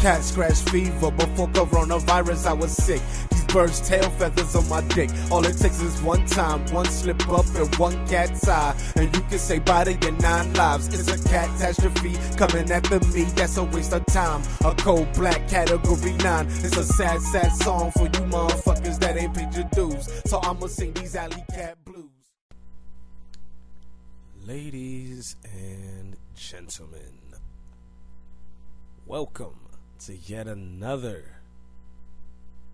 cat scratch fever. Before coronavirus, I was sick. These birds' tail feathers on my dick. All it takes is one time, one slip up, and one cat's eye, and you can say bye to your 9 lives. It's a catastrophe coming after me. That's a waste of time. A cold black category 9. It's a sad, sad song for you motherfuckers that ain't paid your dues. So I'ma sing these alley cat blues. Ladies and gentlemen, welcome to yet another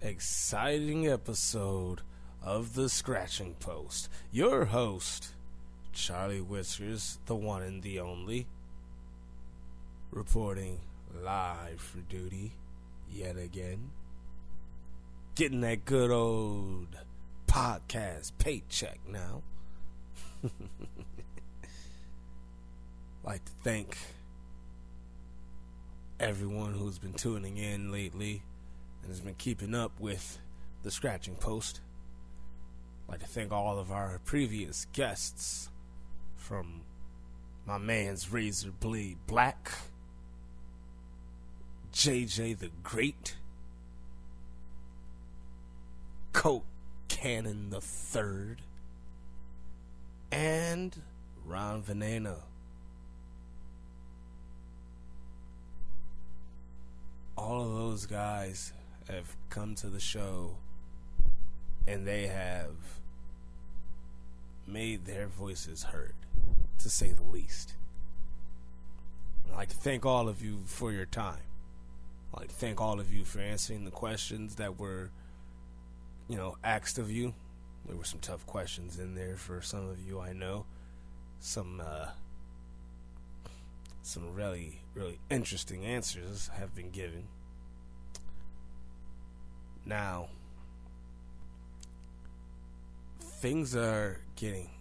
exciting episode of The Scratching Post. Your host, Charlie Whiskers, the one and the only, reporting live for duty yet again. Getting that good old podcast paycheck now. Like to thank everyone who's been tuning in lately and has been keeping up with The Scratching Post. I'd like to thank all of our previous guests, from my man's Razor Blade Black, JJ the Great, Coke Cannon the Third, and Ron Veneno. All of those guys have come to the show and they have made their voices heard, to say the least. I'd like to thank all of you for your time. I'd like to thank all of you for answering the questions that were, asked of you. There were some tough questions in there for some of you, I know. Some really, really interesting answers have been given. Now, things are getting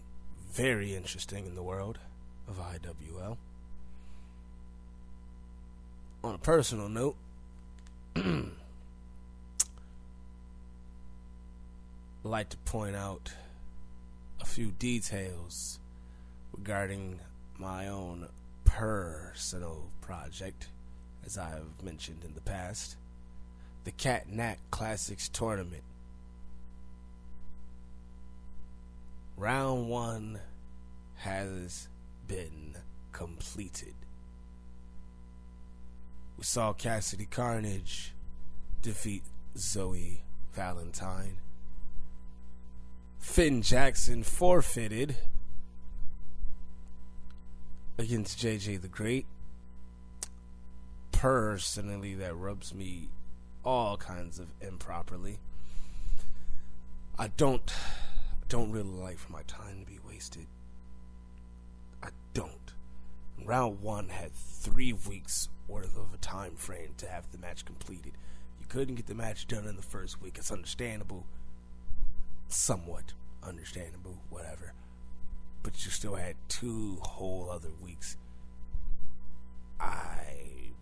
very interesting in the world of IWL. On a personal note, I'd like to point out a few details regarding my own personal project, as I have mentioned in the past, the Cat Knack Classics Tournament. Round 1 has been completed. We saw Cassidy Carnage defeat Zoe Valentine. Finn Jackson forfeited against JJ the Great. Personally, that rubs me all kinds of improperly. I don't really like for my time to be wasted. I don't. Round 1 had 3 weeks worth of a time frame to have the match completed. You couldn't get the match done in the first week. It's understandable. Somewhat understandable, whatever. But you still had 2 whole other weeks. I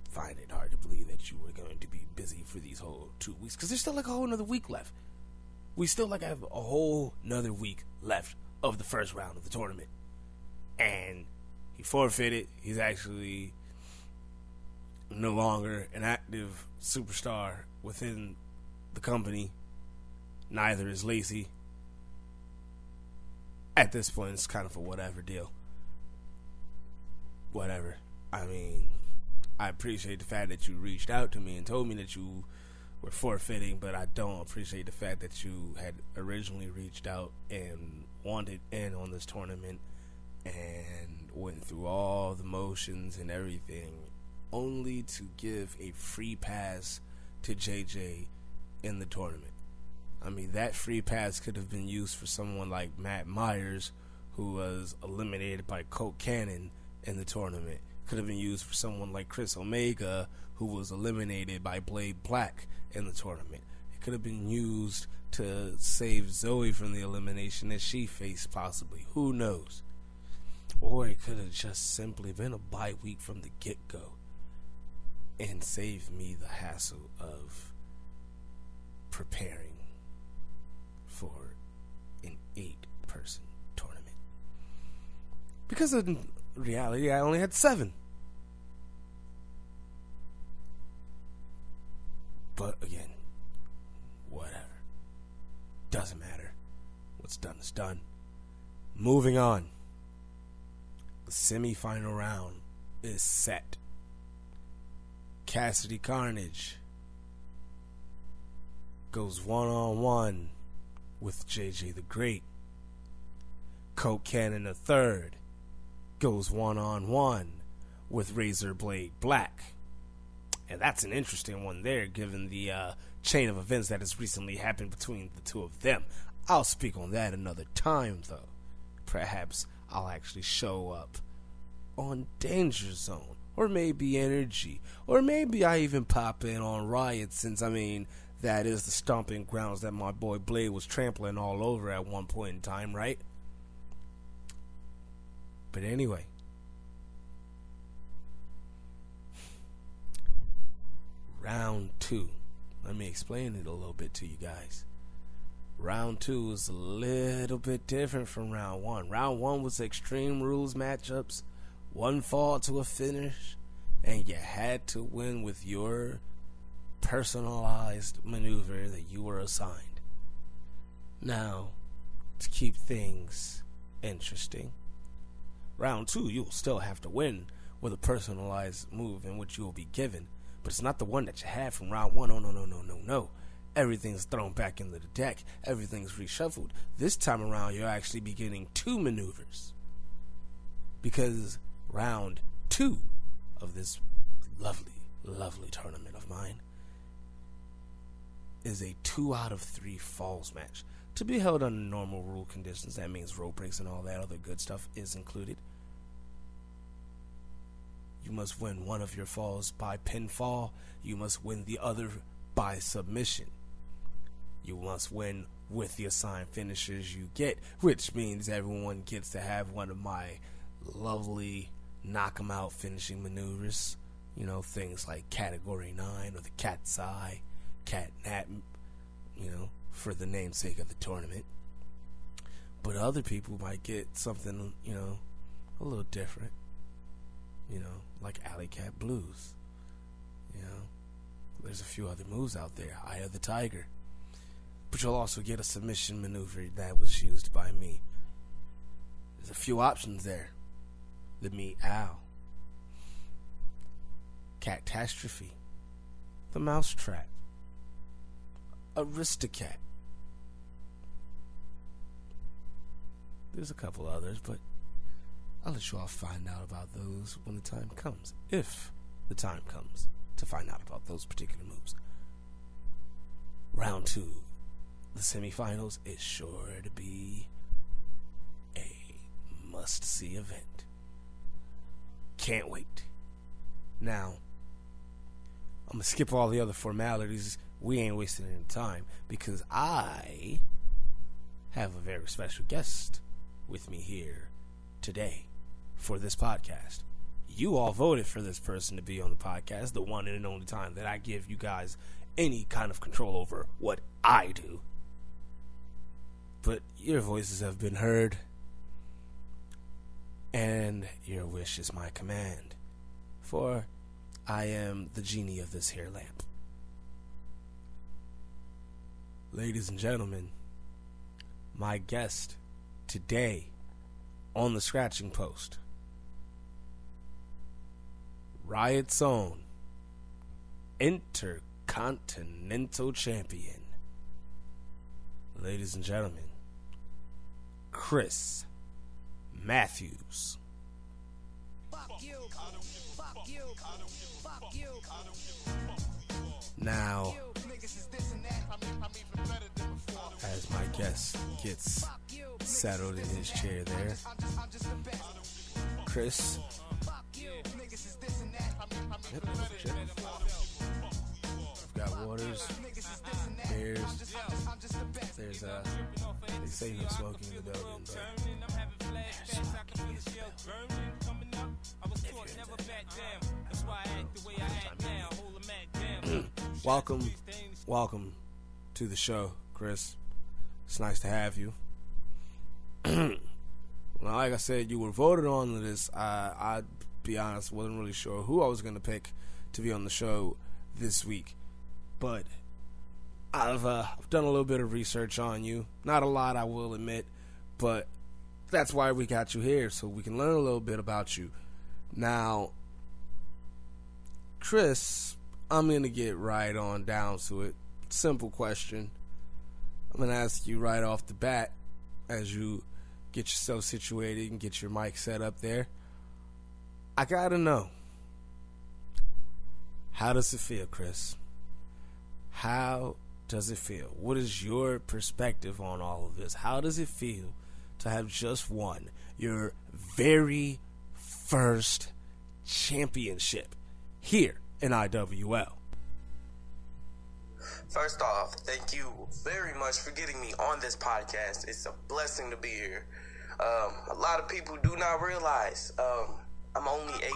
find it hard to believe that you were going to be busy for these whole 2 weeks, because there's still like a whole another week left. We still have a whole another week left of the first round of the tournament. And he forfeited. He's actually no longer an active superstar within the company. Neither is Lacey. At this point, it's kind of a whatever deal. Whatever. I mean, I appreciate the fact that you reached out to me and told me that you were forfeiting, but I don't appreciate the fact that you had originally reached out and wanted in on this tournament and went through all the motions and everything, only to give a free pass to JJ in the tournament. I mean, that free pass could have been used for someone like Matt Myers, who was eliminated by Coke Cannon in the tournament. Could have been used for someone like Chris Omega, who was eliminated by Blade Black in the tournament. It could have been used to save Zoe from the elimination that she faced, possibly. Who knows? Or it could have just simply been a bye week from the get-go and saved me the hassle of preparing for an 8-person tournament. Because in reality, I only had 7. But again, whatever. Doesn't matter. What's done is done. Moving on. The semifinal round is set. Cassidy Carnage goes one-on-one with JJ the Great. Colt Cannon III goes one-on-one with Razor Blade Black. And that's an interesting one there, given the chain of events that has recently happened between the two of them. I'll speak on that another time, though. Perhaps I'll actually show up on Danger Zone, or maybe Energy, or maybe I even pop in on Riot, since, that is the stomping grounds that my boy Blade was trampling all over at one point in time, right? But anyway. Round 2. Let me explain it a little bit to you guys. Round 2 is a little bit different from round 1. Round 1 was Extreme Rules matchups, one fall to a finish, and you had to win with your personalized maneuver that you were assigned. Now, to keep things interesting, round 2, you'll still have to win with a personalized move in which you will be given, but it's not the one that you had from round 1. Oh, no. Everything's thrown back into the deck. Everything's reshuffled. This time around, you'll actually be getting 2 maneuvers. Because round 2 of this lovely, lovely tournament of mine is a 2 out of 3 falls match. To be held under normal rule conditions, that means rope breaks and all that other good stuff is included. You must win one of your falls by pinfall. You must win the other by submission. You must win with the assigned finishers you get, which means everyone gets to have one of my lovely knock 'em out finishing maneuvers. Things like Category 9 or the Cat's Eye, Cat Nat, for the namesake of the tournament. But other people might get something, a little different. Like Alley Cat Blues. There's a few other moves out there. Eye of the Tiger. But you'll also get a submission maneuver that was used by me. There's a few options there. The Meow. Catastrophe. The Mousetrap. Aristocat. There's a couple others, but I'll let you all find out about those when the time comes. If the time comes to find out about those particular moves. Round 2, the semifinals, is sure to be a must-see event. Can't wait. Now, I'm going to skip all the other formalities. We ain't wasting any time because I have a very special guest with me here today for this podcast. You all voted for this person to be on the podcast, the one and only time that I give you guys any kind of control over what I do. But your voices have been heard, and your wish is my command, for I am the genie of this here lamp. Ladies and gentlemen, my guest today on the scratching post, Riot's own Intercontinental Champion, ladies and gentlemen, Chris Matthews. Fuck you. Fuck you. Fuck you. Now, as my guest gets settled in his chair there, Chris. Yep, I've got waters, beers. There's they say no smoking in the building, but there's smoking in the building. Welcome to the show, Chris. It's nice to have you. Well, like I said, you were voted on to this. I'd be honest, wasn't really sure who I was going to pick to be on the show this week. but I've done a little bit of research on you. Not a lot, I will admit, but that's why we got you here, so we can learn a little bit about you. Now, Chris, I'm going to get right on down to it. Simple question. I'm going to ask you right off the bat as you get yourself situated and get your mic set up there. I got to know, how does it feel, Chris? How does it feel? What is your perspective on all of this? How does it feel to have just won your very first championship here in IWL? First off, thank you very much for getting me on this podcast. It's a blessing to be here. A lot of people do not realize I'm only 18.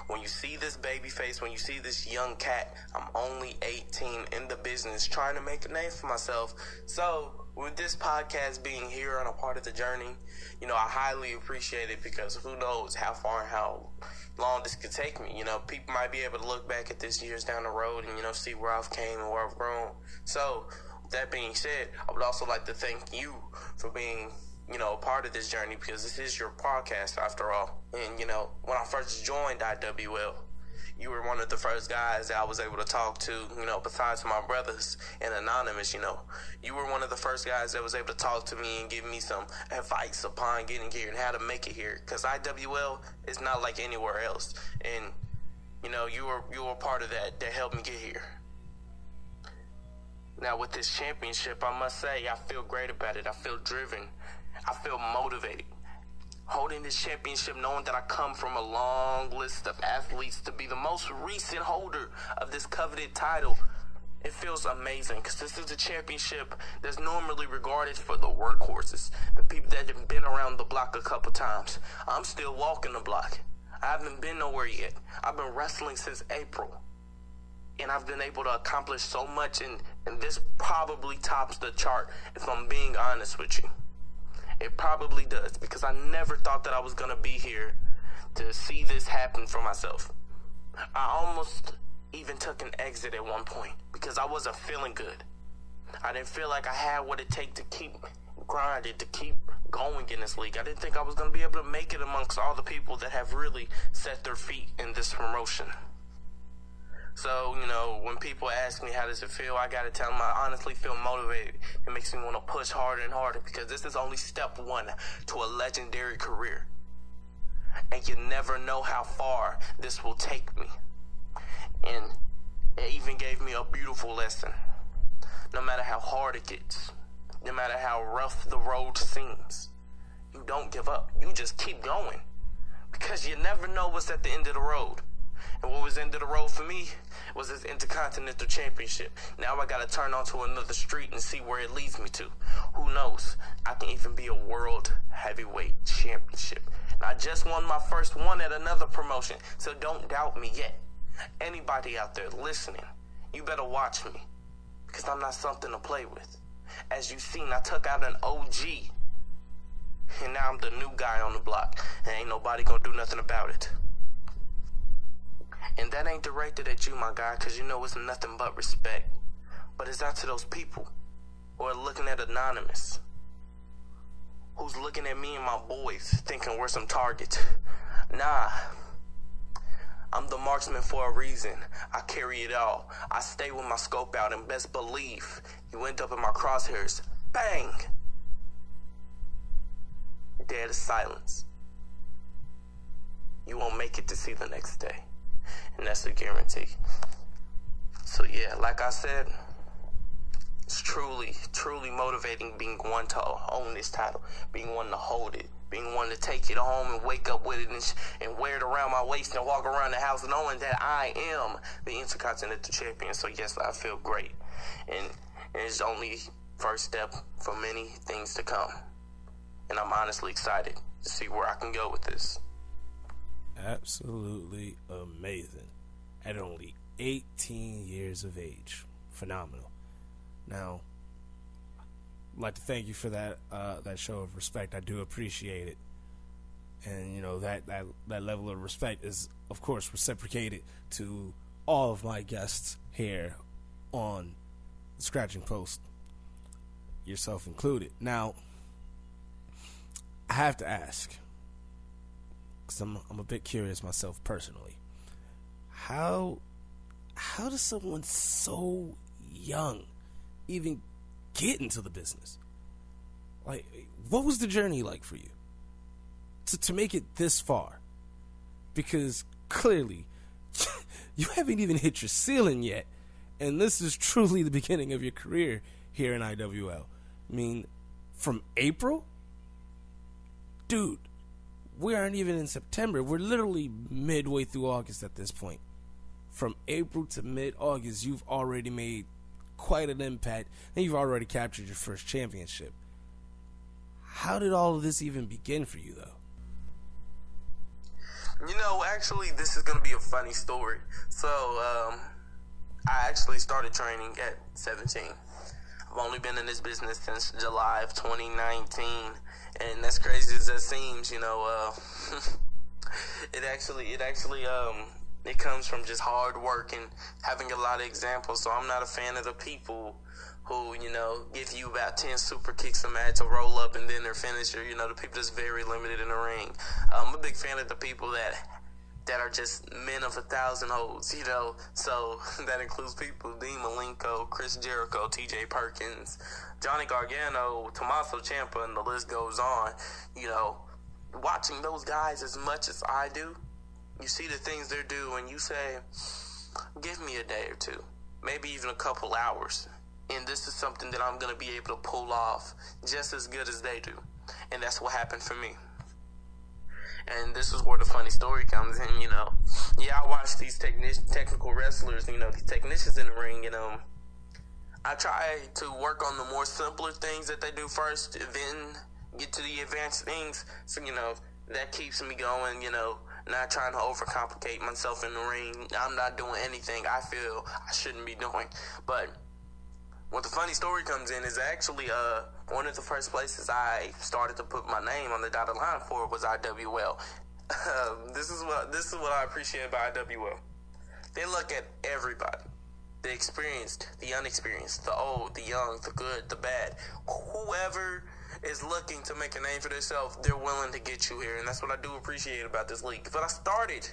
When you see this baby face, when you see this young cat, I'm only 18 in the business trying to make a name for myself. So with this podcast being here on a part of the journey, I highly appreciate it, because who knows how far and how long this could take me. People might be able to look back at this years down the road and, see where I've came and where I've grown. So with that being said, I would also like to thank you for being a part of this journey, because this is your podcast after all. And, when I first joined IWL, you were one of the first guys that I was able to talk to, besides my brothers and Anonymous, You were one of the first guys that was able to talk to me and give me some advice upon getting here and how to make it here. Because IWL is not like anywhere else. And, you were part of that helped me get here. Now, with this championship, I must say, I feel great about it. I feel driven. I feel motivated. Holding this championship, knowing that I come from a long list of athletes to be the most recent holder of this coveted title, it feels amazing, because this is a championship that's normally regarded for the workhorses, the people that have been around the block a couple times. I'm still walking the block. I haven't been nowhere yet. I've been wrestling since April, and I've been able to accomplish so much, and this probably tops the chart, if I'm being honest with you. It probably does, because I never thought that I was going to be here to see this happen for myself. I almost even took an exit at one point because I wasn't feeling good. I didn't feel like I had what it takes to keep grinding, to keep going in this league. I didn't think I was going to be able to make it amongst all the people that have really set their feet in this promotion. So, when people ask me how does it feel, I gotta tell them I honestly feel motivated. It makes me want to push harder and harder, because this is only step one to a legendary career. And you never know how far this will take me. And it even gave me a beautiful lesson. No matter how hard it gets, no matter how rough the road seems, you don't give up. You just keep going, because you never know what's at the end of the road. And what was end of the road for me was this Intercontinental Championship. Now I gotta turn onto another street and see where it leads me to. Who knows? I can even be a World Heavyweight Championship. And I just won my first one at another promotion, so don't doubt me yet. Anybody out there listening, you better watch me, because I'm not something to play with. As you've seen, I took out an OG, and now I'm the new guy on the block, and ain't nobody gonna do nothing about it. And that ain't directed at you, my guy, because it's nothing but respect. But it's out to those people who are looking at Anonymous, who's looking at me and my boys thinking we're some targets. Nah, I'm the marksman for a reason. I carry it all. I stay with my scope out, and best believe you end up in my crosshairs. Bang! Dead as silence. You won't make it to see the next day. And that's a guarantee. So yeah, like I said, it's truly, truly motivating being one to own this title, being one to hold it, being one to take it home and wake up with it and wear it around my waist and walk around the house knowing that I am the Intercontinental Champion. So yes, I feel great. And it's only first step for many things to come. And I'm honestly excited to see where I can go with this. Absolutely amazing. At only 18 years of age. Phenomenal. Now, I'd like to thank you for that show of respect. I do appreciate it. And, that level of respect is, of course, reciprocated to all of my guests here on the Scratching Post, yourself included. Now, I have to ask, because I'm a bit curious myself personally. How does someone so young even get into the business? Like, what was the journey like for you to make it this far? Because clearly, you haven't even hit your ceiling yet, and this is truly the beginning of your career here in IWL. I mean, from April? Dude, we aren't even in September. We're literally midway through August at this point. From April to mid-August, you've already made quite an impact, and you've already captured your first championship. How did all of this even begin for you, though? You know, actually, this is going to be a funny story. So, I actually started training at 17. I've only been in this business since July of 2019, and as crazy as that seems, you know, it comes from just hard work and having a lot of examples. So I'm not a fan of the people who, you know, give you about 10 super kicks a match, a roll up, and then their finisher. You know, the people that's very limited in the ring. I'm a big fan of the people that are just men of 1,000 holds, you know. So that includes people, Dean Malenko, Chris Jericho, TJ Perkins, Johnny Gargano, Tommaso Ciampa, and the list goes on. You know, watching those guys as much as I do, you see the things they do, and you say, give me a day or two, maybe even a couple hours, and this is something that I'm going to be able to pull off just as good as they do. And that's what happened for me. And this is where the funny story comes in, you know. Yeah, I watch these technical wrestlers, you know, these technicians in the ring, and I try to work on the more simpler things that they do first, then get to the advanced things. So, you know, that keeps me going, you know, not trying to overcomplicate myself in the ring. I'm not doing anything I feel I shouldn't be doing. But what the funny story comes in is actually one of the first places I started to put my name on the dotted line for was IWL. This is what I appreciate about IWL. They look at everybody. The experienced, the unexperienced, the old, the young, the good, the bad. Whoever is looking to make a name for themselves, they're willing to get you here, and that's what I do appreciate about this league. But I started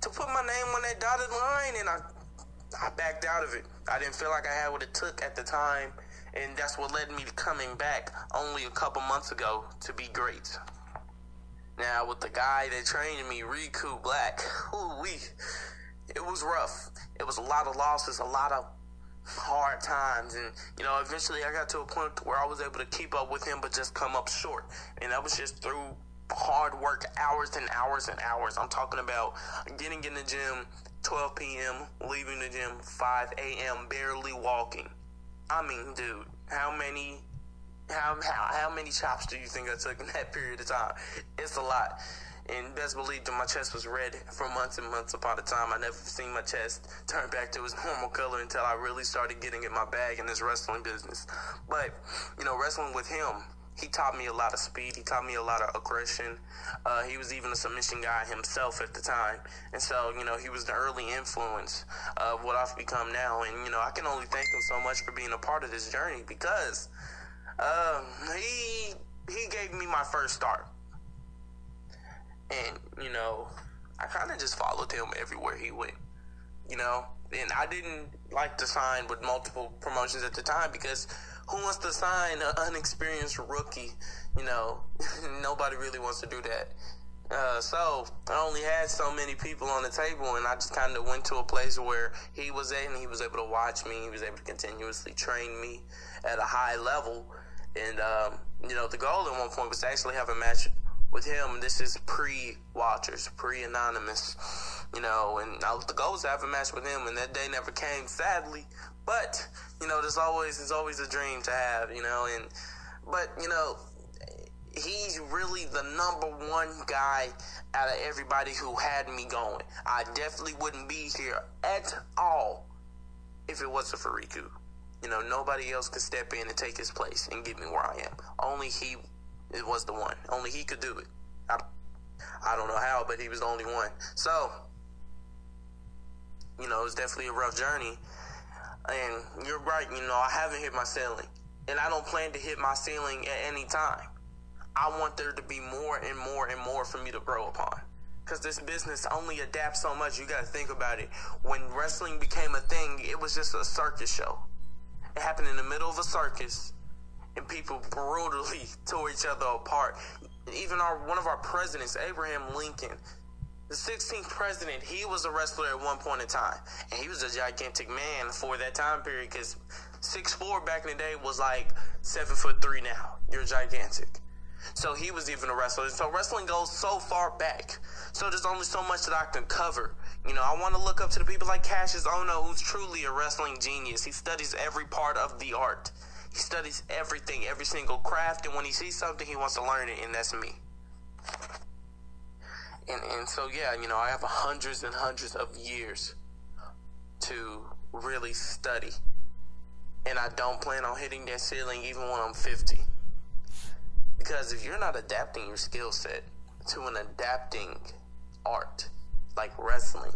to put my name on that dotted line, and I backed out of it. I didn't feel like I had what it took at the time, and that's what led me to coming back only a couple months ago to be great. Now, with the guy that trained me, Riku Black, it was rough. It was a lot of losses, a lot of hard times, and you know, eventually I got to a point where I was able to keep up with him but just come up short, and that was just through hard work, hours and hours and hours. I'm talking about getting in the gym 12 p.m., leaving the gym 5 a.m., barely walking. I mean, dude, how many chops do you think I took in that period of time? It's a lot. And best believe that my chest was red for months and months upon a time. I never seen my chest turn back to its normal color until I really started getting in my bag in this wrestling business. But, you know, wrestling with him, he taught me a lot of speed. He taught me a lot of aggression. He was even a submission guy himself at the time. And so, you know, he was the early influence of what I've become now. And, you know, I can only thank him so much for being a part of this journey because he gave me my first start. And, you know, I kind of just followed him everywhere he went, you know. And I didn't like to sign with multiple promotions at the time because who wants to sign an unexperienced rookie? You know, nobody really wants to do that. So I only had so many people on the table, and I just kind of went to a place where he was at, and he was able to watch me. He was able to continuously train me at a high level. And, you know, the goal at one point was to actually have a match with him. This is pre-Watchers, pre-Anonymous, you know, and the goal was to have a match with him, and that day never came, sadly. But, you know, there's always a dream to have, you know, but, you know, he's really the number one guy out of everybody who had me going. I definitely wouldn't be here at all if it wasn't for Riku. You know, nobody else could step in and take his place and get me where I am. Only he was the one. Only he could do it. I don't know how, but he was the only one. So, you know, it was definitely a rough journey. And you're right, I haven't hit my ceiling. And I don't plan to hit my ceiling at any time. I want there to be more and more and more for me to grow upon. Because this business only adapts so much. You got to think about it. When wrestling became a thing, it was just a circus show. It happened in the middle of a circus, and people brutally tore each other apart. Even one of our presidents, Abraham Lincoln, the 16th president, he was a wrestler at one point in time. And he was a gigantic man for that time period, because 6'4" back in the day was like 7'3" now. You're gigantic. So he was even a wrestler. So wrestling goes so far back. So there's only so much that I can cover. I want to look up to the people like Cassius Ohno, who's truly a wrestling genius. He studies every part of the art. He studies everything, every single craft. And when he sees something, he wants to learn it. And that's me. And so, yeah, I have hundreds and hundreds of years to really study. And I don't plan on hitting that ceiling even when I'm 50. Because if you're not adapting your skill set to an adapting art, like wrestling,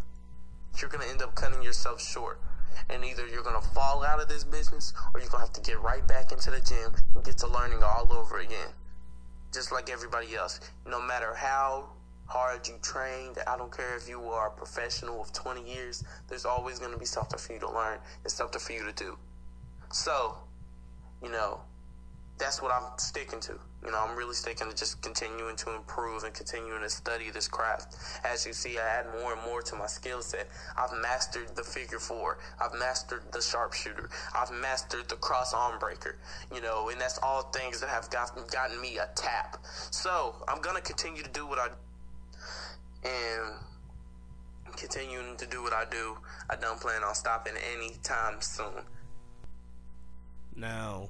you're going to end up cutting yourself short. And either you're going to fall out of this business, or you're going to have to get right back into the gym and get to learning all over again. Just like everybody else. No matter how hard you train, I don't care if you are a professional of 20 years, there's always going to be something for you to learn and something for you to do. So, that's what I'm sticking to. I'm really sticking to just continuing to improve and continuing to study this craft. As you see, I add more and more to my skill set. I've mastered the figure four. I've mastered the sharpshooter. I've mastered the cross arm breaker. And that's all things that have gotten me a tap. So I'm going to continue to do what I do. And continuing to do what I do, I don't plan on stopping anytime soon. Now,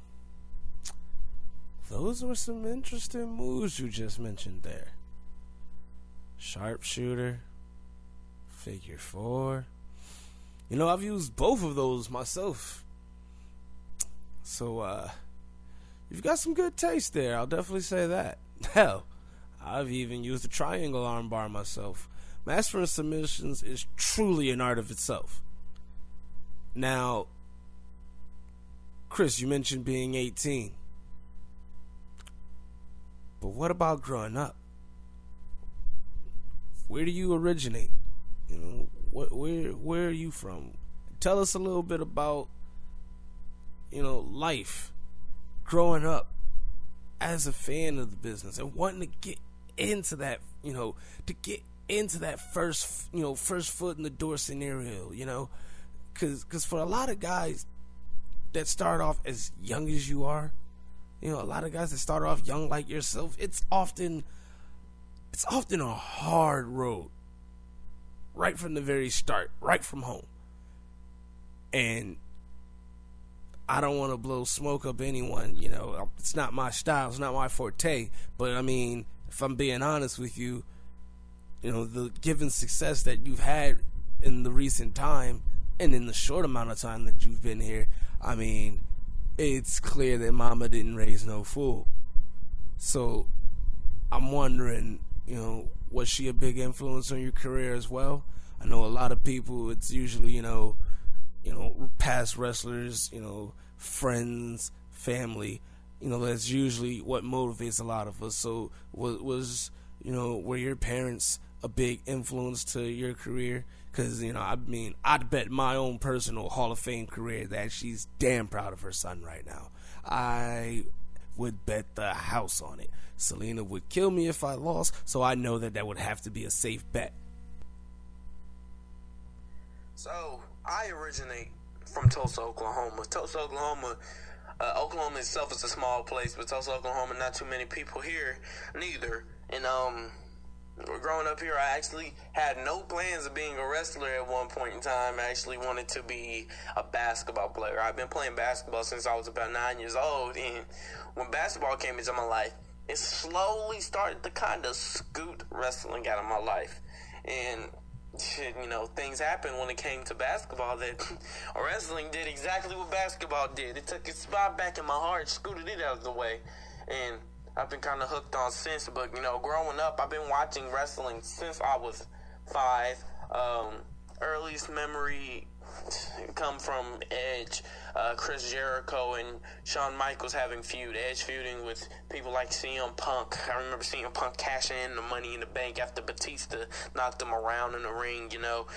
those were some interesting moves you just mentioned there. Sharpshooter, figure four. I've used both of those myself. So, you've got some good taste there. I'll definitely say that. Hell, I've even used the triangle armbar myself. Mastering submissions is truly an art of itself. Now, Chris, you mentioned being 18. But what about growing up? Where do you originate? Where are you from? Tell us a little bit about, life, growing up as a fan of the business and wanting to get into that, first foot in the door scenario, because for a lot of guys that start off as young as you are, a lot of guys that start off young like yourself, it's often a hard road right from the very start, right from home. And I don't want to blow smoke up anyone, it's not my style, it's not my forte, but I mean, if I'm being honest with you, the given success that you've had in the recent time and in the short amount of time that you've been here, I mean, it's clear that mama didn't raise no fool. So I'm wondering, was she a big influence on your career as well? I know a lot of people, it's usually, past wrestlers, friends, family, that's usually what motivates a lot of us. So was were your parents a big influence to your career? Because, I'd bet my own personal Hall of Fame career that she's damn proud of her son right now. I would bet the house on it. Selena would kill me if I lost, so I know that would have to be a safe bet. So, I originate from Tulsa, Oklahoma. Tulsa, Oklahoma, Oklahoma itself is a small place, but Tulsa, Oklahoma, not too many people here, neither. And, growing up here, I actually had no plans of being a wrestler at one point in time. I actually wanted to be a basketball player. I've been playing basketball since I was about 9 years old, and when basketball came into my life, it slowly started to kind of scoot wrestling out of my life. And things happened when it came to basketball that wrestling did exactly what basketball did. It took its spot back in my heart, scooted it out of the way, and I've been kind of hooked on since. But growing up, I've been watching wrestling since I was 5. Earliest memory come from Edge, Chris Jericho and Shawn Michaels having feud, Edge feuding with people like CM Punk. I remember CM Punk cashing in the Money in the Bank after Batista knocked him around in the ring, you know.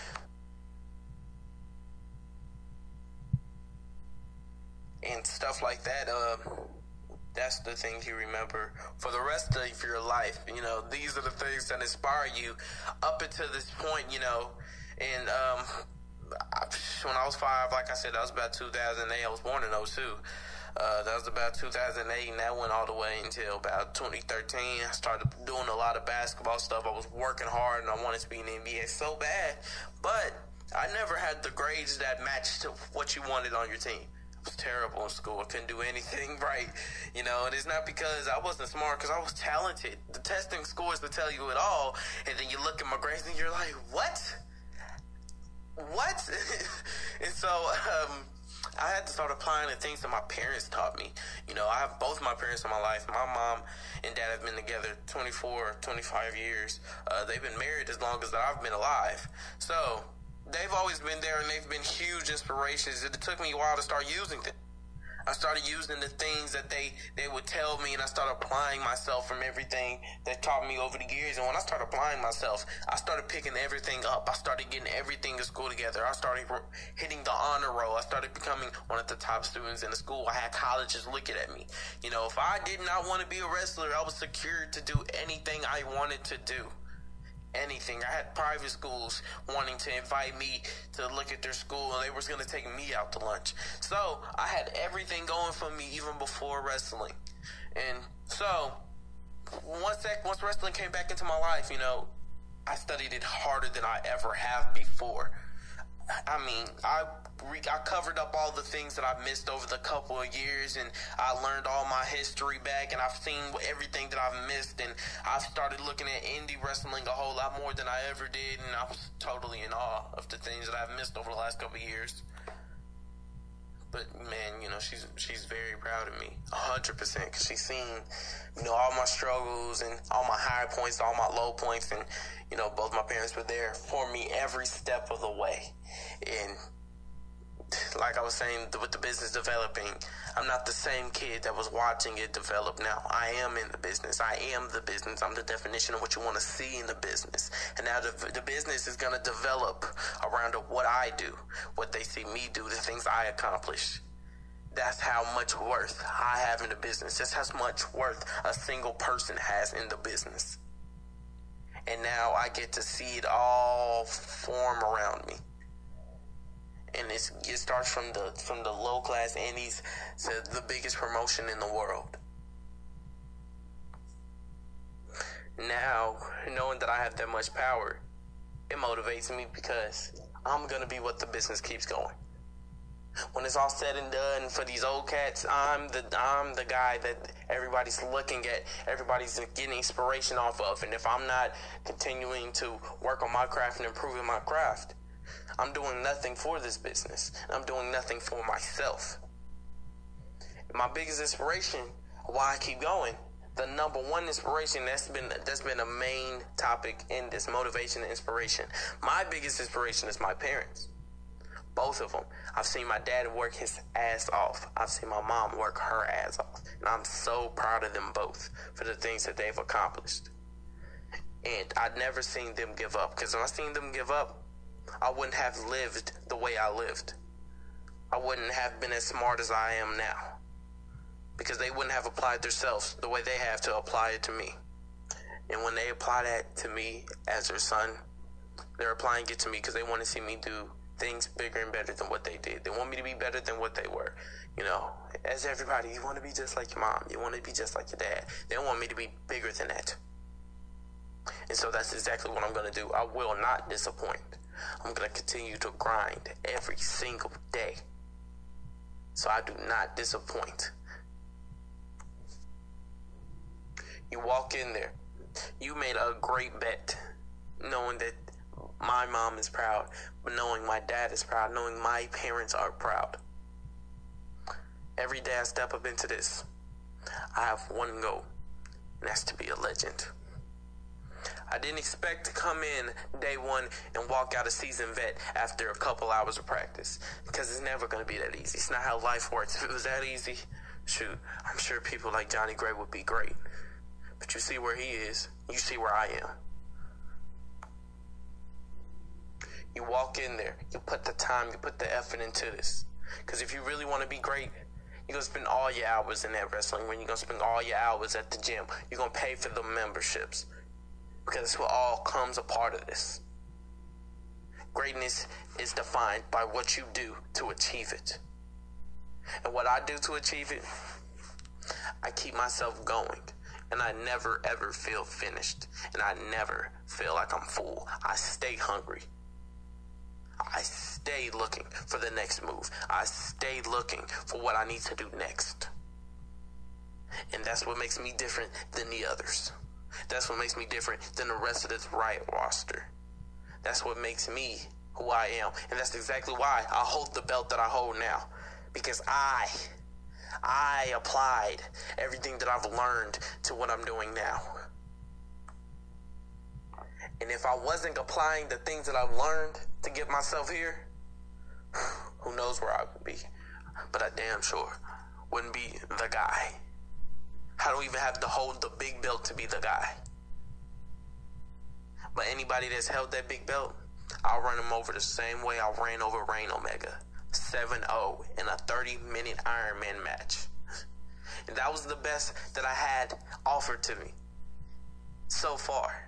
And stuff like that. That's the things you remember for the rest of your life. You know, these are the things that inspire you up until this point, you know. And when I was 5, like I said, that was about 2008. I was born in 02. That was about 2008, and that went all the way until about 2013. I started doing a lot of basketball stuff. I was working hard, and I wanted to be in the NBA so bad. But I never had the grades that matched what you wanted on your team. I was terrible in school. I couldn't do anything right. You know, and it's not because I wasn't smart, because I was talented. The testing scores will tell you it all, and then you look at my grades, and you're like, what? And so I had to start applying the things that my parents taught me. You know, I have both my parents in my life. My mom and dad have been together 24, 25 years. They've been married as long as I've been alive. So they've always been there, and they've been huge inspirations. It took me a while to start using them. I started using the things that they would tell me, and I started applying myself from everything they taught me over the years. And when I started applying myself, I started picking everything up. I started getting everything in school together. I started hitting the honor roll. I started becoming one of the top students in the school. I had colleges looking at me. You know, if I did not want to be a wrestler, I was secured to do anything I wanted to do. Anything. I had private schools wanting to invite me to look at their school, and they were going to take me out to lunch. So I had everything going for me even before wrestling. And so once wrestling came back into my life, you know, I studied it harder than I ever have before. I mean, I covered up all the things that I missed over the couple of years, and I learned all my history back, and I've seen everything that I've missed, and I've started looking at indie wrestling a whole lot more than I ever did, and I was totally in awe of the things that I've missed over the last couple of years. But man, you know, she's very proud of me, 100%, because she's seen, you know, all my struggles and all my high points, all my low points, and you know, both my parents were there for me every step of the way. And like I was saying, with the business developing, I'm not the same kid that was watching it develop now. I am in the business. I am the business. I'm the definition of what you want to see in the business. And now the business is going to develop around what I do, what they see me do, the things I accomplish. That's how much worth I have in the business. That's how much worth a single person has in the business. And now I get to see it all form around me. And it starts from the low class indies to the biggest promotion in the world. Now, knowing that I have that much power, it motivates me because I'm gonna be what the business keeps going. When it's all said and done for these old cats, I'm the guy that everybody's looking at, everybody's getting inspiration off of. And if I'm not continuing to work on my craft and improving my craft, I'm doing nothing for this business. I'm doing nothing for myself. My biggest inspiration, why I keep going, the number one inspiration, that's been a main topic in this motivation and inspiration. My biggest inspiration is my parents. Both of them. I've seen my dad work his ass off. I've seen my mom work her ass off. And I'm so proud of them both for the things that they've accomplished. And I've never seen them give up. Because when I seen them give up, I wouldn't have lived the way I lived. I wouldn't have been as smart as I am now. Because they wouldn't have applied themselves the way they have to apply it to me. And when they apply that to me as their son, they're applying it to me because they want to see me do things bigger and better than what they did. They want me to be better than what they were. You know, as everybody, you want to be just like your mom. You want to be just like your dad. They want me to be bigger than that. And so that's exactly what I'm going to do. I will not disappoint. I'm going to continue to grind every single day so I do not disappoint. You walk in there. You made a great bet knowing that my mom is proud, but knowing my dad is proud, knowing my parents are proud. Every day I step up into this, I have one goal, and that's to be a legend. I didn't expect to come in day one and walk out a seasoned vet after a couple hours of practice, because it's never going to be that easy. It's not how life works. If it was that easy, shoot, I'm sure people like Johnny Gray would be great. But you see where he is, you see where I am. You walk in there, you put the time, you put the effort into this. Because if you really want to be great, you're going to spend all your hours in that wrestling ring. You're going to spend all your hours at the gym. You're going to pay for the memberships. Because it's what all comes a part of this. Greatness is defined by what you do to achieve it. And what I do to achieve it, I keep myself going. And I never, ever feel finished. And I never feel like I'm full. I stay hungry. I stay looking for the next move. I stay looking for what I need to do next. And that's what makes me different than the others. That's what makes me different than the rest of this Riot roster. That's what makes me who I am. And that's exactly why I hold the belt that I hold now. Because I applied everything that I've learned to what I'm doing now. And if I wasn't applying the things that I've learned to get myself here, who knows where I would be. But I damn sure wouldn't be the guy. I don't even have to hold the big belt to be the guy. But anybody that's held that big belt, I'll run him over the same way I ran over Reign Omega. 7-0 in a 30-minute Iron Man match. And that was the best that I had offered to me so far.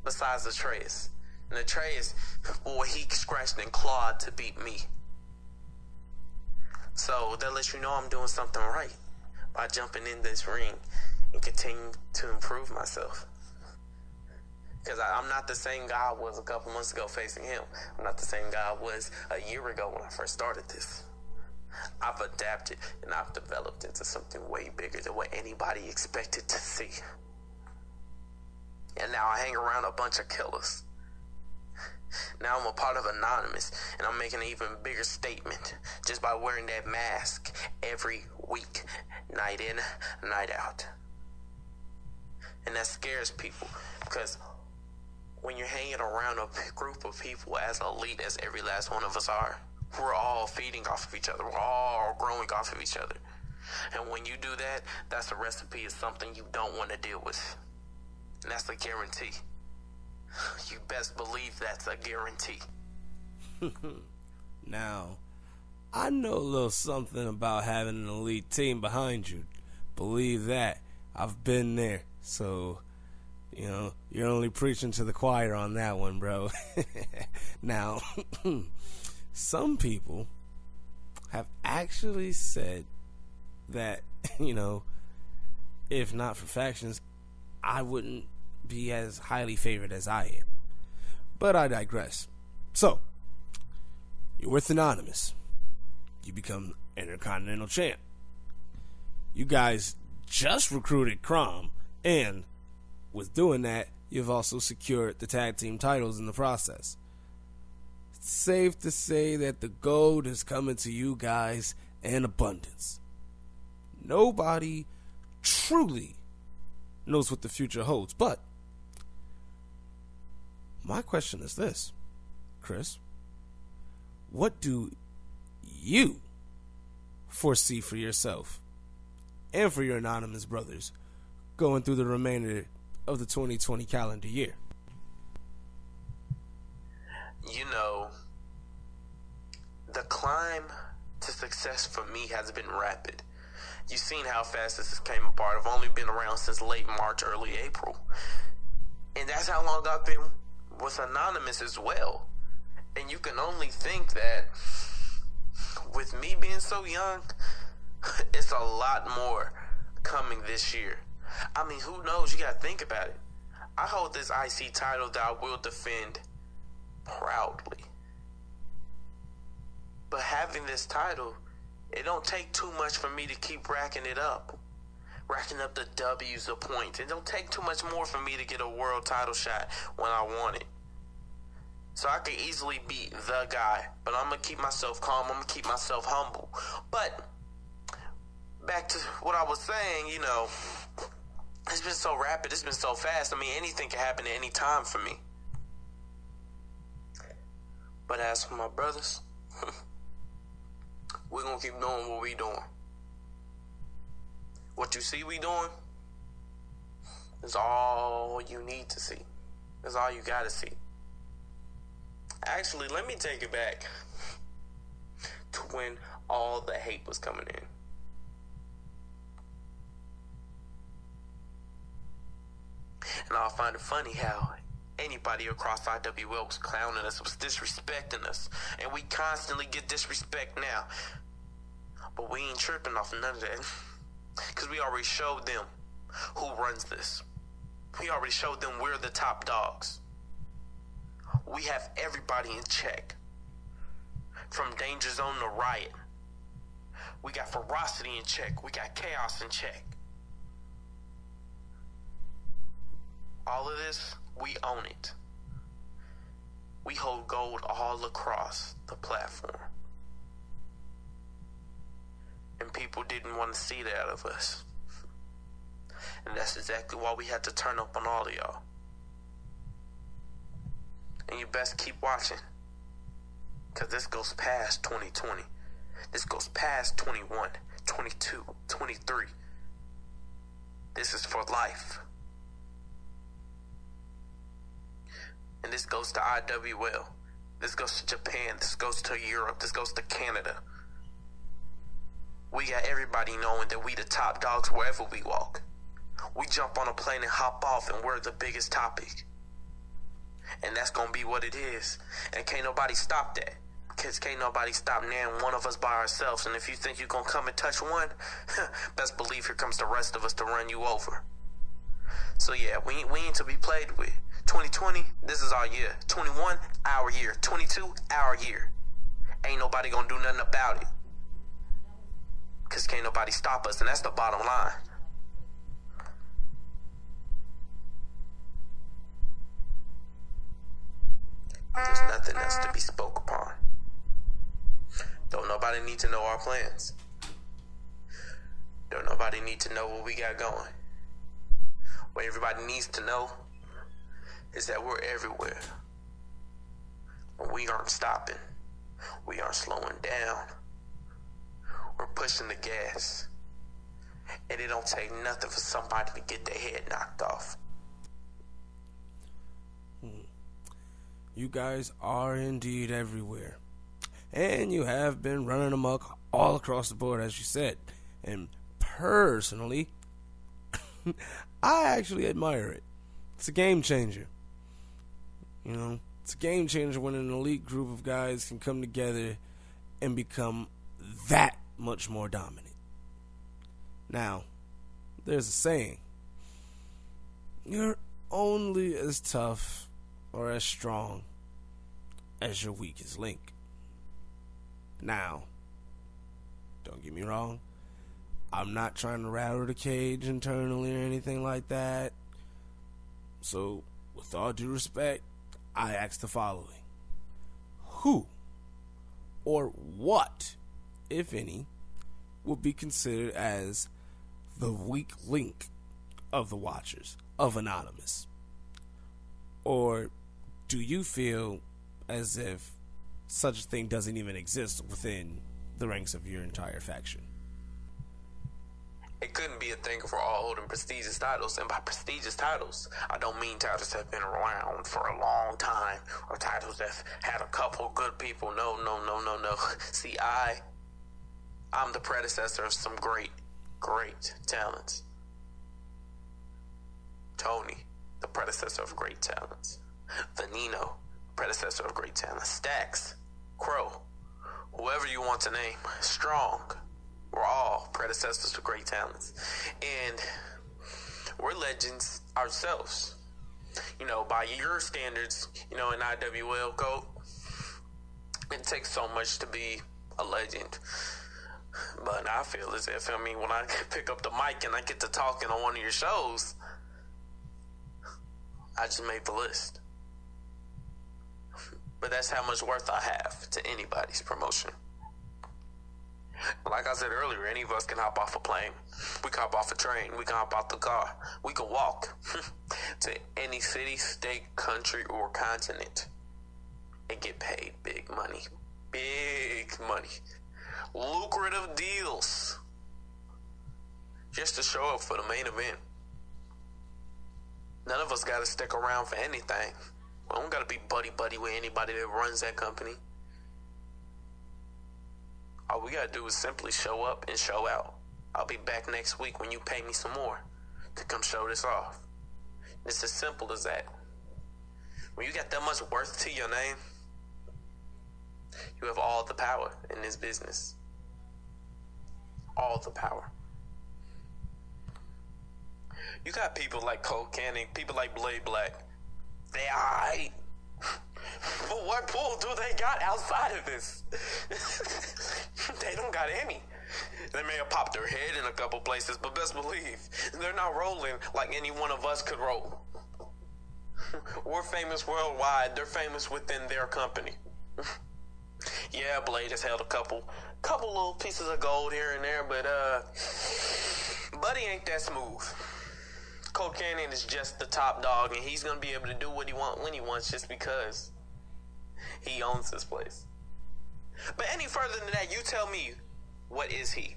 Besides Atreus. And Atreus, boy, he scratched and clawed to beat me. So that lets you know I'm doing something right by jumping in this ring and continuing to improve myself. Because I'm not the same guy I was a couple months ago facing him. I'm not the same guy I was a year ago when I first started this. I've adapted and I've developed into something way bigger than what anybody expected to see. And now I hang around a bunch of killers. Now I'm a part of Anonymous, and I'm making an even bigger statement just by wearing that mask every week, night in, night out. And that scares people, because when you're hanging around a group of people as elite as every last one of us are, we're all feeding off of each other. We're all growing off of each other. And when you do that, that's a recipe of something you don't want to deal with. And that's a guarantee. You best believe that's a guarantee. Now, I know a little something about having an elite team behind you. Believe that. I've been there. So, you know, you're only preaching to the choir on that one, bro. Now, some people have actually said that, you know, if not for factions, I wouldn't be as highly favored as I am. But I digress. So, you're with Anonymous. You become Intercontinental Champ. You guys just recruited Crom, and with doing that, you've also secured the tag team titles in the process. It's safe to say that the gold is coming to you guys in abundance. Nobody truly knows what the future holds, but my question is this, Chris. What do you foresee for yourself and for your Anonymous brothers going through the remainder of the 2020 calendar year? You know, the climb to success for me has been rapid. You've seen how fast this came apart. I've only been around since late March, early April. And that's how long I've been with Anonymous as well. And you can only think that with me being so young, it's a lot more coming this year. I mean, who knows? You gotta think about it. I hold this IC title that I will defend proudly. But having this title, it don't take too much for me to keep racking it up. Racking up the W's, the points. It don't take too much more for me to get a world title shot when I want it. So I could easily be the guy. But I'm going to keep myself calm. I'm going to keep myself humble. But back to what I was saying, you know, It's been so rapid. It's been so fast. I mean, anything can happen at any time for me. But as for my brothers, we're going to keep doing what we doing. What you see we doing is all you need to see. It's all you got to see. Actually, let me take it back to when all the hate was coming in. And I find it funny how anybody across IWL was clowning us, was disrespecting us. And we constantly get disrespect now. But we ain't tripping off none of that. Because we already showed them who runs this. We already showed them we're the top dogs. We have everybody in check. From Danger Zone to Riot. We got Ferocity in check. We got Chaos in check. All of this, we own it. We hold gold all across the platform. And people didn't want to see that out of us. And that's exactly why we had to turn up on all of y'all. And you best keep watching. Because this goes past 2020. This goes past 21, 22, 23. This is for life. And this goes to IWL. This goes to Japan. This goes to Europe. This goes to Canada. We got everybody knowing that we the top dogs wherever we walk. We jump on a plane and hop off and we're the biggest topic. And that's going to be what it is. And can't nobody stop that. Because can't nobody stop now one of us by ourselves. And if you think you're going to come and touch one, best believe here comes the rest of us to run you over. So yeah, we ain't to be played with. 2020, this is our year. 21, our year. 22, our year. Ain't nobody going to do nothing about it. Because can't nobody stop us, and that's the bottom line. There's nothing else to be spoke upon. Don't nobody need to know our plans. Don't nobody need to know what we got going. What everybody needs to know is that we're everywhere. We aren't stopping. We aren't slowing down. We're pushing the gas. And it don't take nothing for somebody to get their head knocked off. You guys are indeed everywhere. And you have been running amok all across the board, as you said. And personally, I actually admire it. It's a game changer. You know, it's a game changer when an elite group of guys can come together and become that much more dominant. Now, there's a saying. You're only as tough or as strong as your weakest link. Now, don't get me wrong. I'm not trying to rattle the cage internally or anything like that. So, with all due respect, I ask the following. Who or what, if any, would be considered as the weak link of the Watchers, of Anonymous? Or do you feel as if such a thing doesn't even exist within the ranks of your entire faction? It couldn't be a thing if we're all holding prestigious titles. And by prestigious titles, I don't mean titles that have been around for a long time or titles that have had a couple good people. No. See, I'm the predecessor of some great talents. Tony, the predecessor of great talents. Veneno, predecessor of great talents. Stax, Crow, whoever you want to name. Strong. We're all predecessors of great talents. And we're legends ourselves. You know, by your standards, you know, in IWL code, it takes so much to be a legend. But I feel as if, I mean, when I pick up the mic and I get to talking on one of your shows, I just made the list. But that's how much worth I have to anybody's promotion. Like I said earlier, any of us can hop off a plane. We can hop off a train. We can hop out the car. We can walk to any city, state, country, or continent and get paid big money. Big money. Lucrative deals. Just to show up for the main event. None of us got to stick around for anything. We don't got to be buddy-buddy with anybody that runs that company. All we got to do is simply show up and show out. I'll be back next week when you pay me some more to come show this off. It's as simple as that. When you got that much worth to your name, you have all the power in this business. All the power. You got people like Cole Canning, people like Blade Black. They aight. But what pull do they got outside of this? They don't got any. They may have popped their head in a couple places, but best believe they're not rolling like any one of us could roll. We're famous worldwide. They're famous within their company. Yeah, Blade has held a couple little pieces of gold here and there, but Buddy ain't that smooth. Cole Cannon is just the top dog, and he's gonna be able to do what he wants when he wants, just because he owns this place. But any further than that, you tell me, what is he?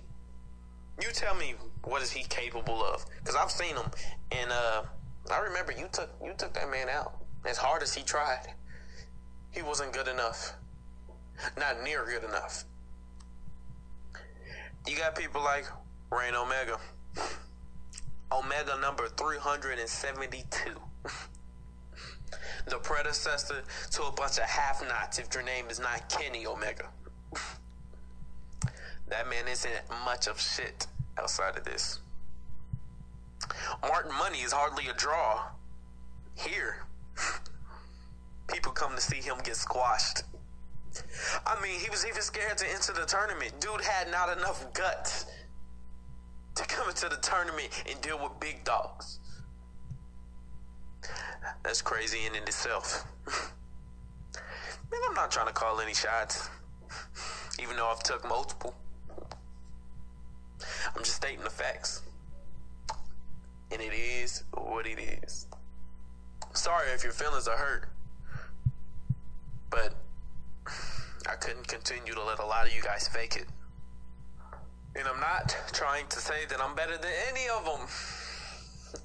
You tell me, what is he capable of? Because I've seen him, and I remember you took that man out. As hard as he tried, he wasn't good enough. Not near good enough. You got people like Reign Omega. Omega number 372. The predecessor to a bunch of have-nots if your name is not Kenny Omega. That man isn't much of shit outside of this. Martin Money is hardly a draw. Here, people come to see him get squashed. I mean, he was even scared to enter the tournament. Dude had not enough guts to come into the tournament and deal with big dogs. That's crazy in itself. Man, I'm not trying to call any shots, even though I've took multiple. I'm just stating the facts. And it is what it is. Sorry if your feelings are hurt, but I couldn't continue to let a lot of you guys fake it. And I'm not trying to say that I'm better than any of them.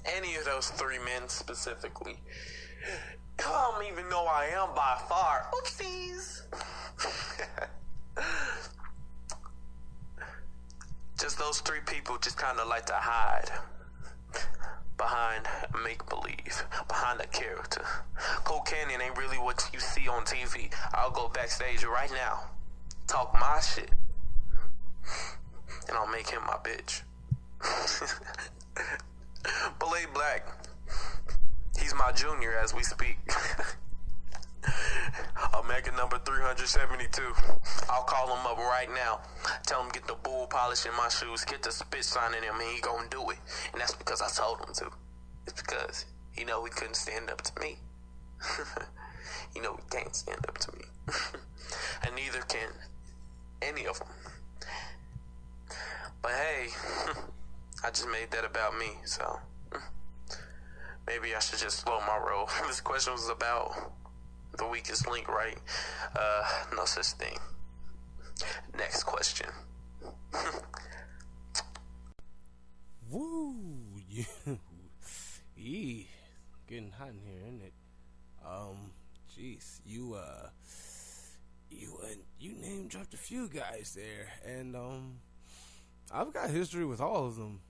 Any of those three men specifically. I don't even know I am by far. Oopsies. Just those three people just kind of like to hide behind make-believe, behind a character. Cole Canyon ain't really what you see on TV. I'll go backstage right now, talk my shit, and I'll make him my bitch. Blade Black, he's my junior as we speak. Omega number 372. I'll call him up right now. Tell him get the bull polish in my shoes, get the spit sign in him, and he gonna do it. And that's because I told him to. It's because he know he couldn't stand up to me. He know he can't stand up to me. And neither can any of them. But hey, I just made that about me, so maybe I should just slow my roll. This question was about the weakest link, right? No such thing. Next question. Woo! Yee. Getting hot in here, isn't it? Jeez, you name dropped a few guys there, and I've got history with all of them.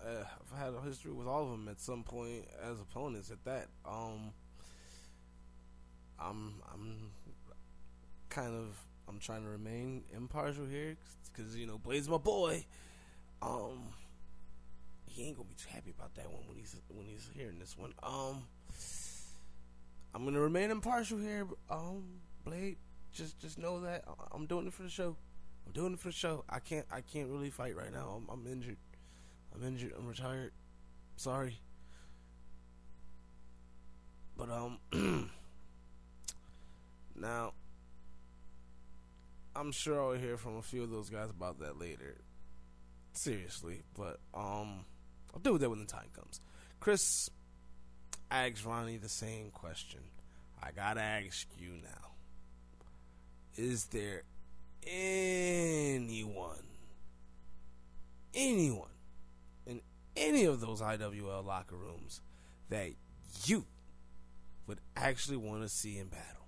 I've had a history with all of them at some point as opponents. At that, I'm trying to remain impartial here, because Blade's my boy. He ain't gonna be too happy about that one when he's hearing this one. I'm gonna remain impartial here. Blade, just know that I'm doing it for the show. I can't really fight right now. I'm injured. I'm retired. Sorry. But now I'm sure I'll hear from a few of those guys about that later. Seriously, but I'll deal with that when the time comes. Chris asked Ronnie the same question. I gotta ask you now. Is there anyone in any of those IWL locker rooms that you would actually want to see in battle?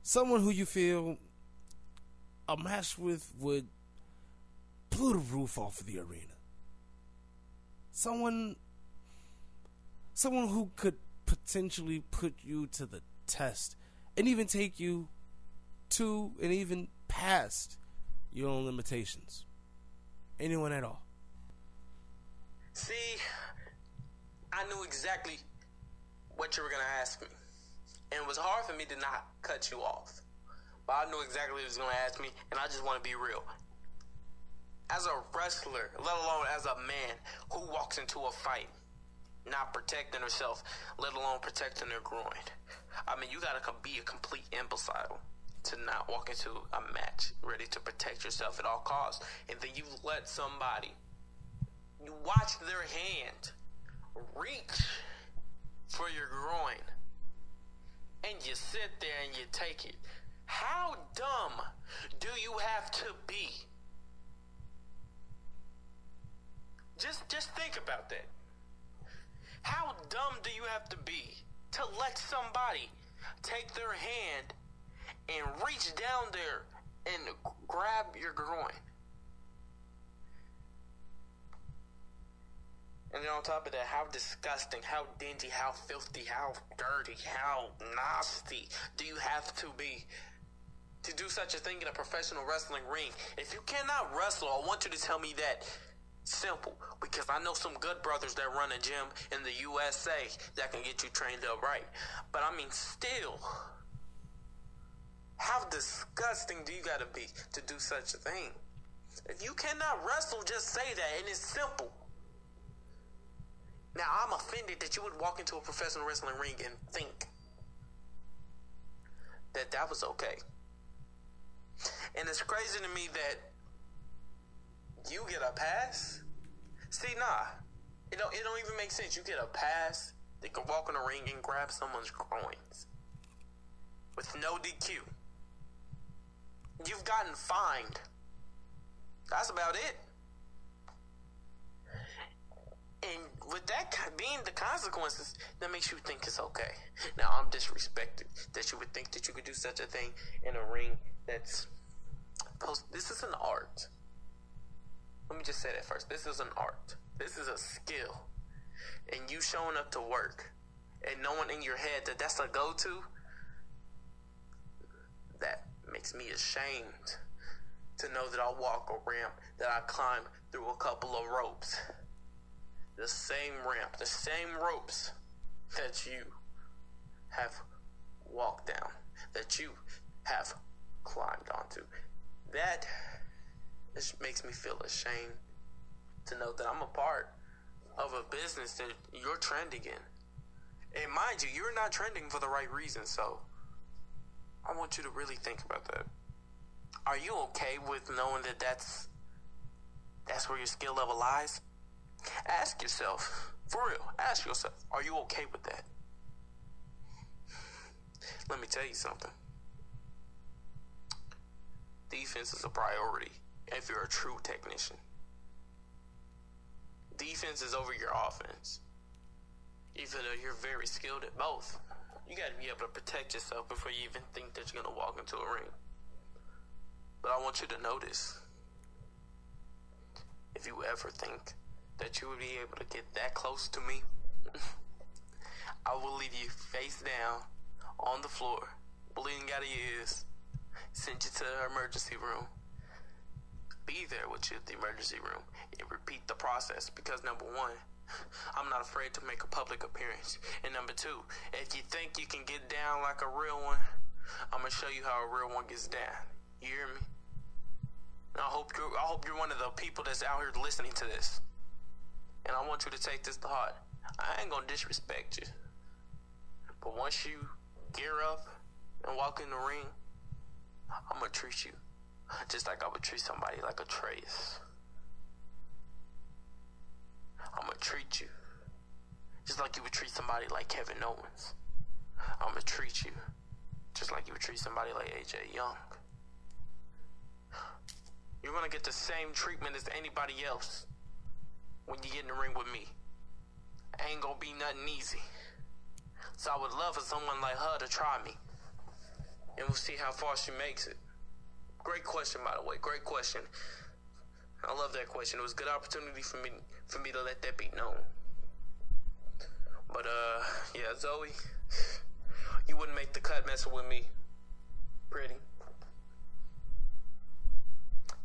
Someone who you feel a match with would blew the roof off of the arena. Someone who could potentially put you to the test and even take you to and even past your own limitations. Anyone at all? See, I knew exactly what you were going to ask me. And it was hard for me to not cut you off. But I knew exactly what you was going to ask me, and I just want to be real. As a wrestler, let alone as a man who walks into a fight not protecting herself, let alone protecting her groin. I mean, you got to be a complete imbecile to not walk into a match ready to protect yourself at all costs. And then you let somebody, you watch their hand reach for your groin, and you sit there and you take it. How dumb do you have to be? Just think about that. How dumb do you have to be to let somebody take their hand and reach down there and grab your groin? And then on top of that, how disgusting, how dingy, how filthy, how dirty, how nasty do you have to be to do such a thing in a professional wrestling ring? If you cannot wrestle, I want you to tell me that. Simple. Because I know some good brothers that run a gym in the USA that can get you trained up right. But I mean, still, how disgusting do you gotta be to do such a thing? If you cannot wrestle, just say that, and it's simple. Now, I'm offended that you would walk into a professional wrestling ring and think that that was okay. And it's crazy to me that you get a pass? See, nah. It don't even make sense. You get a pass. They can walk in the ring and grab someone's groins with no DQ. You've gotten fined. That's about it. And with that being the consequences, that makes you think it's okay. Now, I'm disrespected that you would think that you could do such a thing in a ring that's this is an art. Let me just say that first. This is an art. This is a skill. And you showing up to work and knowing in your head that that's a go-to, that makes me ashamed to know that I walk a ramp, that I climb through a couple of ropes. The same ramp, the same ropes that you have walked down, that you have climbed onto. That just makes me feel ashamed to know that I'm a part of a business that you're trending in. And mind you, you're not trending for the right reason, so I want you to really think about that. Are you okay with knowing that that's where your skill level lies? Ask yourself, for real, ask yourself, are you okay with that? Let me tell you something. Defense is a priority if you're a true technician. Defense is over your offense. Even though you're very skilled at both, you got to be able to protect yourself before you even think that you're going to walk into a ring. But I want you to notice, if you ever think that you would be able to get that close to me, I will leave you face down on the floor, bleeding out of your ears, send you to the emergency room, be there with you at the emergency room, and repeat the process. Because number one, I'm not afraid to make a public appearance. And number two, if you think you can get down like a real one, I'm going to show you how a real one gets down. You hear me? And I hope you're one of the people that's out here listening to this. And I want you to take this to heart. I ain't going to disrespect you. But once you gear up and walk in the ring, I'm gonna treat you just like I would treat somebody like Atreus. I'm gonna treat you just like you would treat somebody like Kevin Owens. I'm gonna treat you just like you would treat somebody like AJ Young. You're gonna get the same treatment as anybody else when you get in the ring with me. Ain't gonna be nothing easy. So I would love for someone like her to try me. And we'll see how far she makes it. Great question, by the way. Great question. I love that question. It was a good opportunity for me to let that be known. But, yeah, Zoe, you wouldn't make the cut messing with me. Pretty.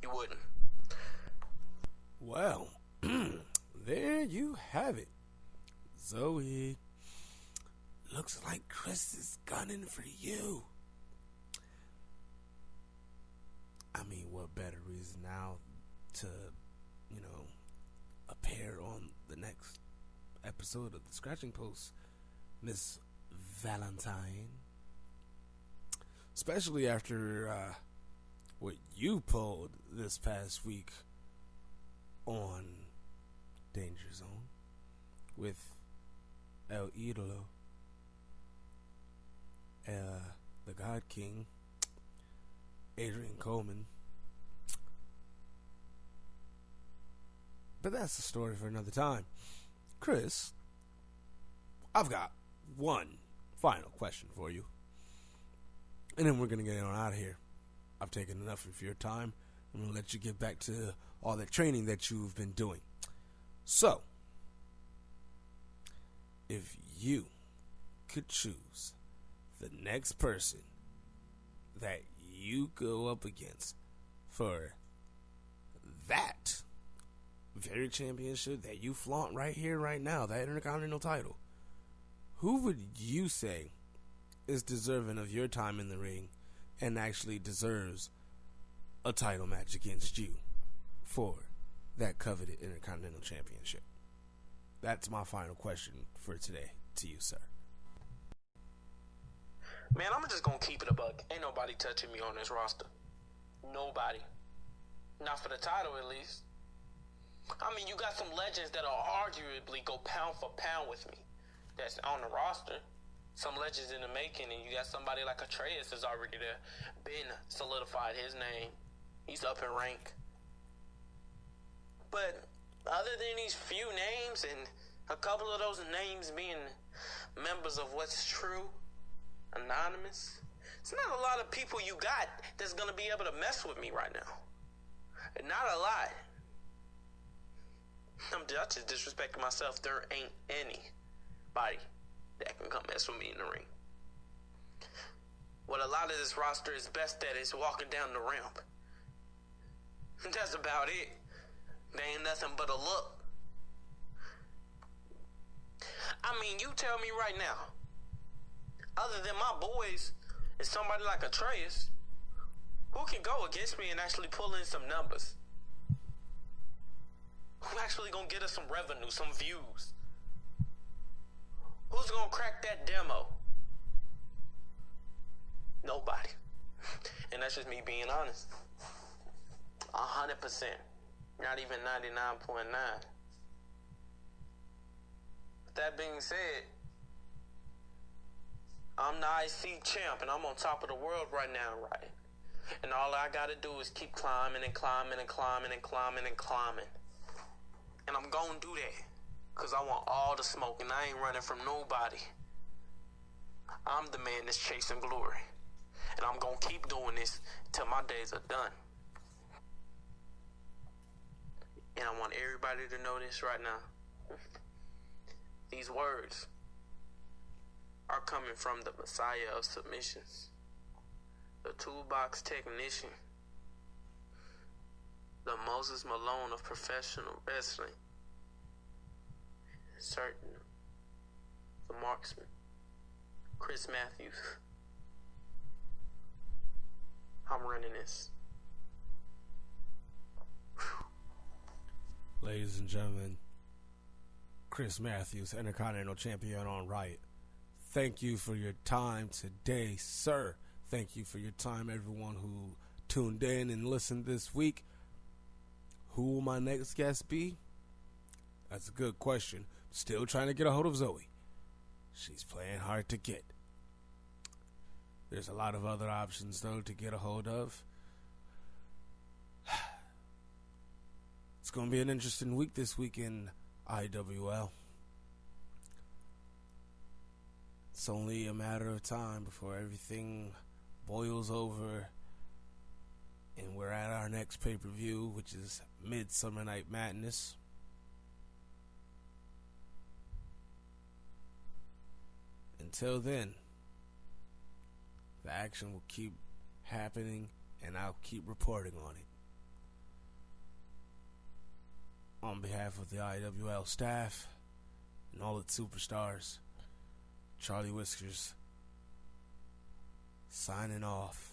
You wouldn't. Well, there you have it. Zoe, looks like Chris is gunning for you. I mean, what better reason now to, appear on the next episode of the Scratching Post, Miss Valentine? Especially after what you pulled this past week on Danger Zone with El Idolo, the God King, Adrian Coleman. But that's a story for another time. Chris, I've got one final question for you, and then we're going to get on out of here. I've taken enough of your time. I'm going to let you get back to all that training that you've been doing. So, if you could choose the next person that you go up against for that very championship that you flaunt right here, right now, that Intercontinental title, who would you say is deserving of your time in the ring and actually deserves a title match against you for that coveted Intercontinental Championship? That's my final question for today to you, sir. Man, I'm just gonna keep it a buck. Ain't nobody touching me on this roster. Nobody. Not for the title, at least. I mean, you got some legends that'll arguably go pound for pound with me. That's on the roster. Some legends in the making, and you got somebody like Atreus is already there. Ben solidified his name. He's up in rank. But other than these few names, and a couple of those names being members of What's True, Anonymous, it's not a lot of people you got that's going to be able to mess with me right now. Not a lot. I'm just disrespecting myself. There ain't anybody that can come mess with me in the ring. What a lot of this roster is best at is walking down the ramp. That's about it. They ain't nothing but a look. I mean, you tell me right now, other than my boys and somebody like Atreus, who can go against me and actually pull in some numbers? Who actually gonna get us some revenue, some views? Who's gonna crack that demo? Nobody. And that's just me being honest. 100%. Not even 99.9. That being said, I'm the IC champ and I'm on top of the world right now, right? And all I gotta do is keep climbing and climbing and climbing and climbing and climbing. And I'm gonna do that, cause I want all the smoke and I ain't running from nobody. I'm the man that's chasing glory. And I'm gonna keep doing this till my days are done. And I want everybody to know this right now. These words are coming from the Messiah of submissions, the toolbox technician, the Moses Malone of professional wrestling, certain the marksman, Chris Matthews. I'm running this. Ladies and gentlemen, Chris Matthews, Intercontinental Champion on Riot. Thank you for your time today, sir. Thank you for your time, everyone who tuned in and listened this week. Who will my next guest be? That's a good question. Still trying to get a hold of Zoe. She's playing hard to get. There's a lot of other options, though, to get a hold of. It's going to be an interesting week this week in IWL. It's only a matter of time before everything boils over and we're at our next pay-per-view, which is Midsummer Night Madness. Until then, the action will keep happening and I'll keep reporting on it. On behalf of the IWL staff and all its superstars, Charlie Whiskers signing off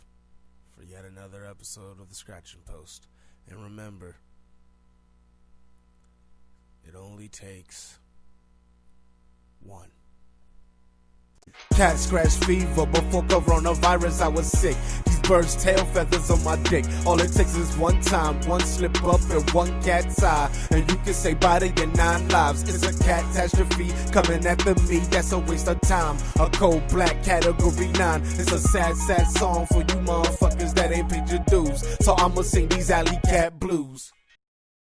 for yet another episode of the Scratching Post. And remember, it only takes one. Cat scratch fever, before coronavirus I was sick. These birds' tail feathers on my dick. All it takes is one time, one slip up and one cat's eye, and you can say bye to your 9 lives. It's a catastrophe coming after me, that's a waste of time. A cold black category 9. It's a sad, sad song for you motherfuckers that ain't paid your dues. So I'ma sing these alley cat blues.